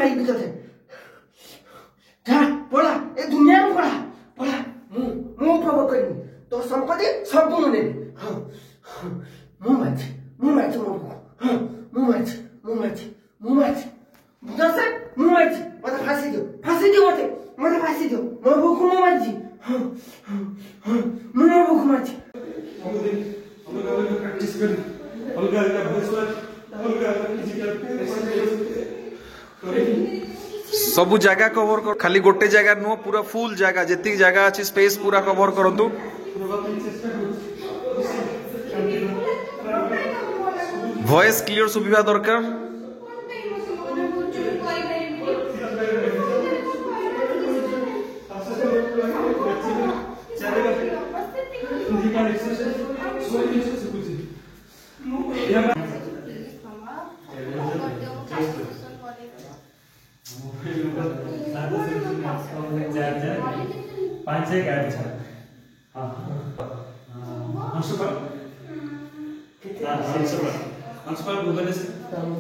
भी तो जा पड़ा ए दुनिया में पड़ा पड़ा मु प्रभु करी तो संपत्ति सब मुने हां मु मत मु हां मु मत बुदा से मु मत मत फांसी दो मत फांसी दो मो भूख मु मत जी हां मु भूख मत हम लोग प्रैक्टिस कर अलगा अलगा भोसवार अलगा सबु जगह कवर कर खाली गोटे जगह नुह पूरा फुल जगह जेती जगह अच्छी स्पेस पूरा कवर करंतु वॉइस क्लियर सुविधा दरकार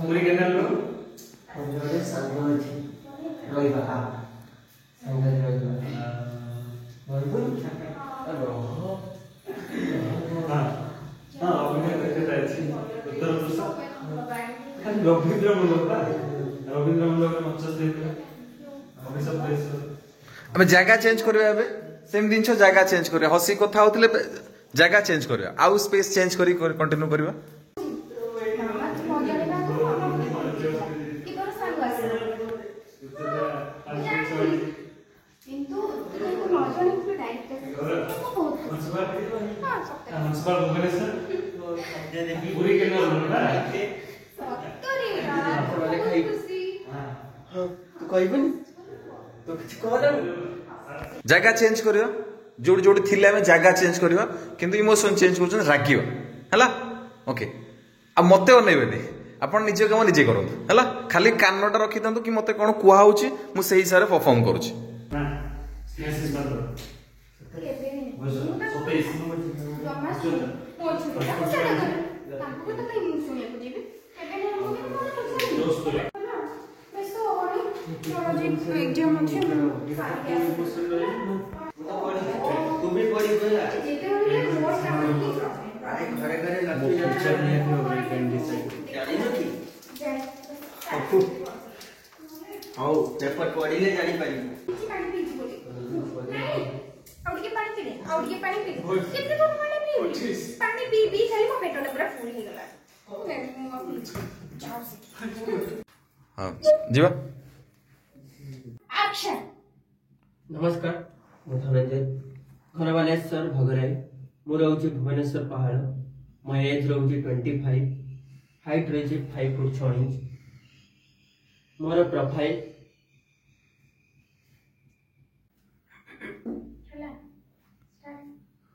पूरी केनाल लो जोड़े संग अछि रोइबा संग रोइबा बोलबो हेलो हां अभी करते अछि उत्तर प्रदेश खाली रविंद्र मंडल के मंच से अभी सब प्लेस हमें जगह चेंज करबे अबे सेम दिन छ जगह चेंज करबे हसी कथा होतले जगह चेंज करबे आउ स्पेस चेंज करी कंटिन्यू करबा पूरी केनाल लो ना तू कहबन तो कुछ कहला जगह चेंज करियो जोड़ी जोड़ी थिले हमें जगह चेंज करियो किंतु इमोशन चेंज करछन रागियो हला ओके आ मते ओनेबेनी आपण निजे काम निजे करो हला खाली कानटा रखि दंतु कि मते कोन कुहा होची मु सही हिसाब रे परफॉर्म करूची हां स्नेसिस बात घरे घरे हां पेपर पढ़िले जानि पारी और के पानी पी कितने तो पानी पी खाली मो पेट पूरा फुल हो गला हां जीवा एक्शन नमस्कार मु धनंजय घरवालेश्वर भगराई मु रहउची भुवनेश्वर पहाड़ मो एज रहउची 25 हाइट रहउची 5 फुट 6 इंच मोर प्रोफाइल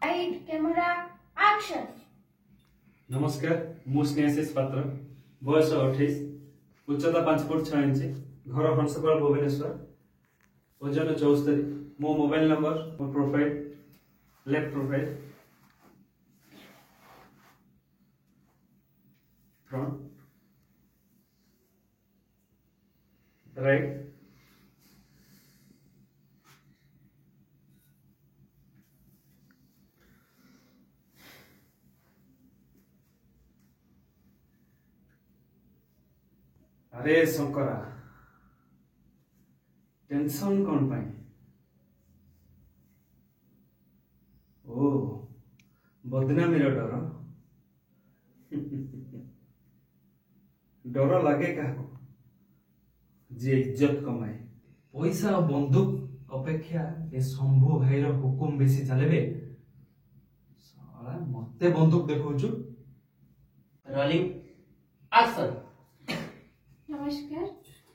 राइट कैमरा एक्शन नमस्कार मु स्नेहशेष पात्र बयस 28 उच्चता 5 फुट 6 इंच घर हंसपाल भुवनेश्वर ओजन 74 मो मोबाइल नंबर मो profile left profile front right अरे शंकरा टेंशन कौन पाई ओ बदनामी डर डर लगे क्या जे इज्जत कमाए पैसा और बंदूक अपेक्षा ए शंभु भाई हुकुम बेसी चलेबे साला मते बंदूक देखौछु रोलिंग एक्शन नमस्कार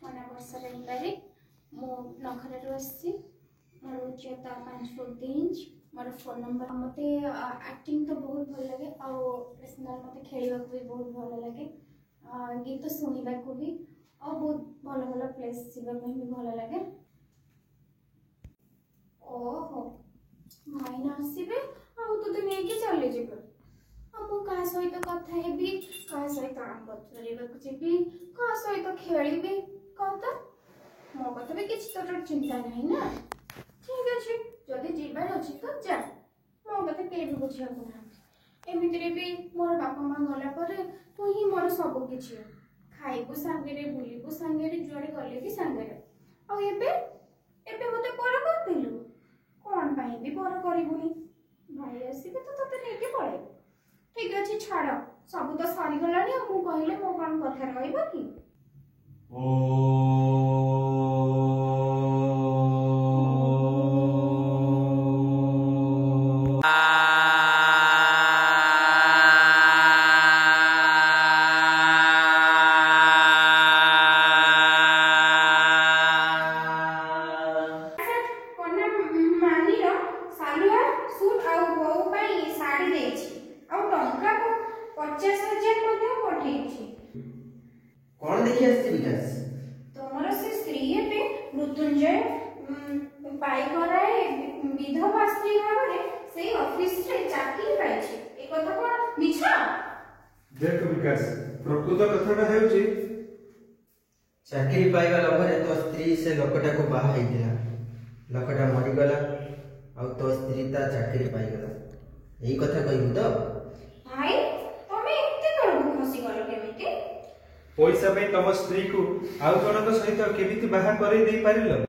मोर नाम वर्षा रेंगारी मो नखरे रसी मोर उच्चता 5 फुट 3 इंच मोर फोन नंबर मते एक्टिंग तो बहुत भल लगे आ पर्सनल मते खेलिबा को भी बहुत भल लगे गीत सुनिबा को भी और बहुत भल भल प्लेस जीवा में भी भल लगे ओहो माइना आसीबे आ तो तो नेकी चले जेबे अब का सहित कथा हेबी का सहित आम बतरेबा को जेबी का सहित खेलिबे कहता କଥା ବି କିଛି ତୋର ଚିନ୍ତା ନାହିଁ ନା। ଠିକ ଅଛି, ଯଦି ଯିବାର ଅଛି ତ ଯା, ମୋ କଥା କେହି ବି ବୁଝିବାକୁ ନାହାନ୍ତି। ଏମିତିରେ ବି ମୋର ବାପା ମା ଗଲା ପରେ ତୁ ହିଁ ମୋର ସବୁ କିଛି। ଖାଇବୁ ସାଙ୍ଗରେ, ବୁଲିବୁ ସାଙ୍ଗରେ, ଯୁଆଡେ ଗଲେ ବି ସାଙ୍ଗରେ। ଆଉ ଏବେ ଏବେ ମତେ ପର କରିଦେଲୁ, କଣ ପାଇଁ ବି ପର କରିବୁନି? ଭାଇ ଆସିବେ ତ ତତେ ନେଇକି ପଳେଇବୁ। ଠିକ ଅଛି ଛାଡ, ସବୁ ତ ସରିଗଲାଣି। ଆଉ ମୁଁ କହିଲେ ମୋ କଣ କଥା ରହିବ କି? ମାନିର ସାଲୁଆର ସୁଟ ଆଉ ବୋଉ ପାଇଁ ଶାଢୀ ଦେଇଛି, ଆଉ ଟଙ୍କା 50,000 ମଧ୍ୟ ପଠେଇଛି। କଣ ଦେଖି ଆସିଛି ବିକାଶ? ତମର ସେ ସ୍ତ୍ରୀ ଏବେ ମୃତ୍ୟୁଞ୍ଜୟ ପାଇକରାଏ ବିଧବା ସ୍ତ୍ରୀ ଭାବରେ ସେଇ ଅଫିସରେ ଚାକିରି ପାଇଛି। ଏ କଥା କଣ ମିଛ? ଦେଖ ବିକାଶ, ପ୍ରକୃତ କଥାଟା ହେଉଛି ଚାକିରି ପାଇବା ଲୋଭରେ ତୋ ସ୍ତ୍ରୀ ସେ ଲୋକଟାକୁ ବାହା ହେଇଥିଲା। ଲୋକଟା ମରିଗଲା, ଆଉ ତୋ ସ୍ତ୍ରୀ ତା ଚାକିରି ପାଇଗଲା। ଏଇ କଥା କହିବୁ ତ? ଭାଇ ତମେ ଏତେ ତଳକୁ ଖସିଗଲ କେମିତି? ପଇସା ପାଇଁ ତମ ସ୍ତ୍ରୀକୁ ଆଉ ଜଣଙ୍କ ସହିତ କେମିତି ବାହା କରେଇ ଦେଇ ପାରିଲ?